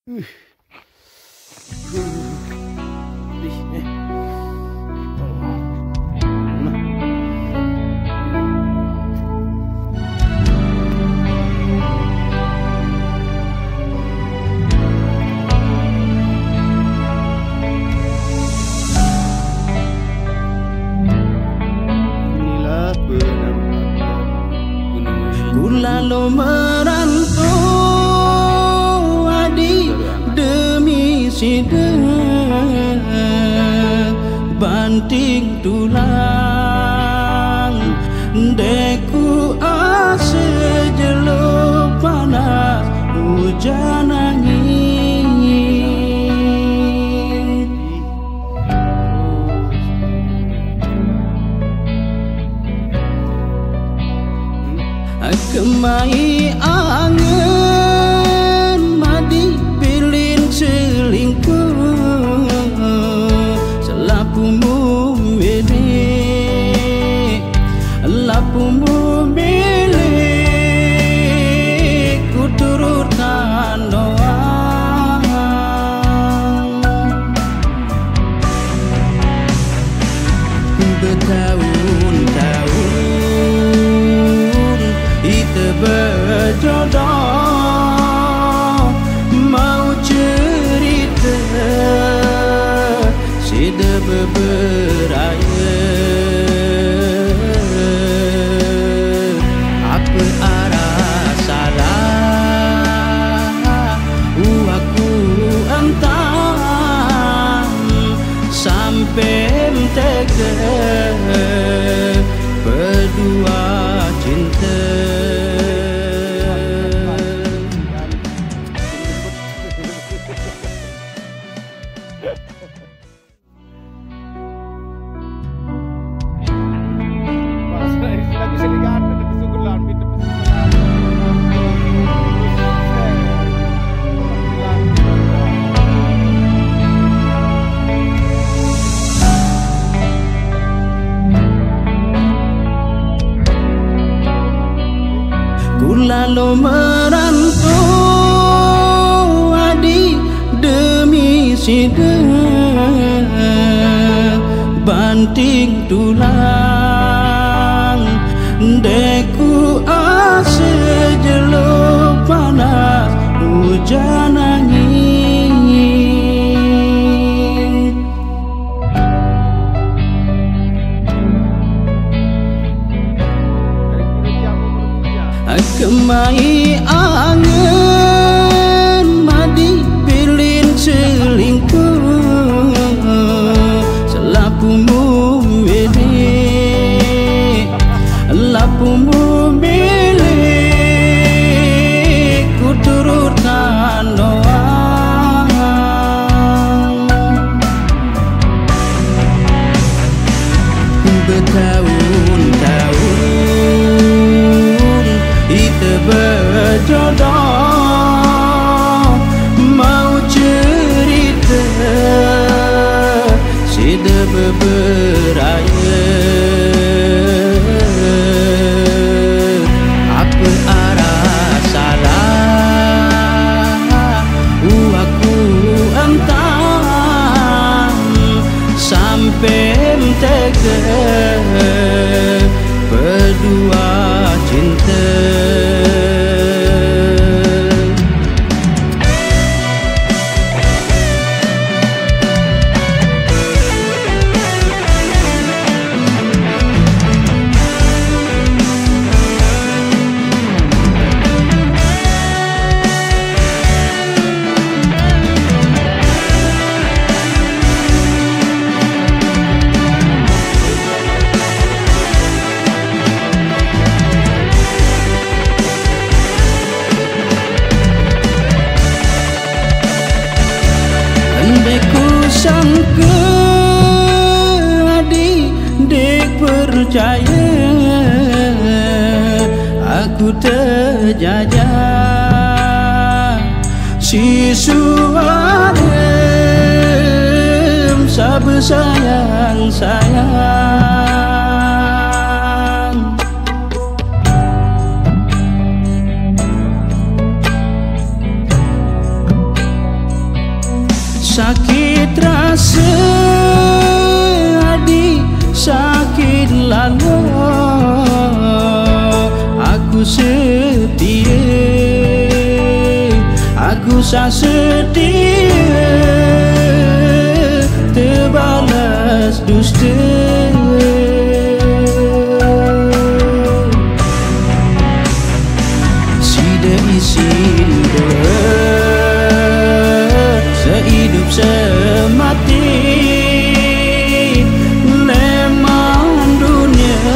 Lalu merantau adik demi sidang banting tulang deku ase jelo panas hujan angin kemai angen madi pilin selingkuh selapumu milik lapumu milik ku turutkan doa bertahun-tahun kita berjodoh mau cerita sudah berberaya apa arah salah aku entah sampai tega berdua cinta. Lalu merantau adik demi sidang banting tulang deku ase jelo panas hujan angin kemai angen madi pilin selingkuh selapumu milik lapumu milik ku turutkan doa bertahun-tahun kita berjodoh mau cerita sudah berberaya apa arah salah aku entah sampai tega berdua cinta. Sangka adik dek percaya aku terjajah si suarem sabar sayang sakit rasa adik sakit lalu aku setia aku sedia terbalas dusta sehidup semati lemah dunia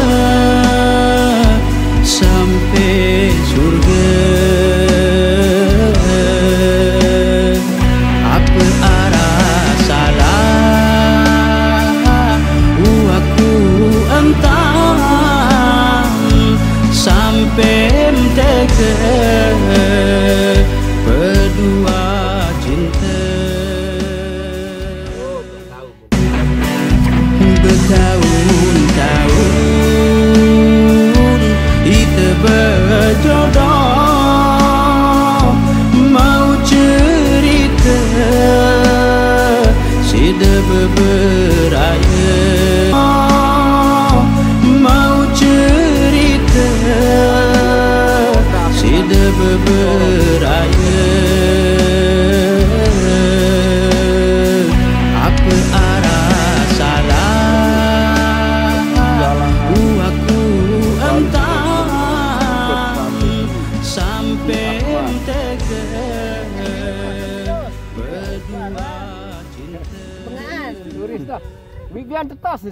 sampai surga apa arah salah aku entah sampai teka berdua cinta bertahun-tahun kita berjodoh mau cerita sudah berberaya mau cerita sudah berberaya apa arah salah aku entah sampai teka berdua cinta Turis dah. Bibian tetas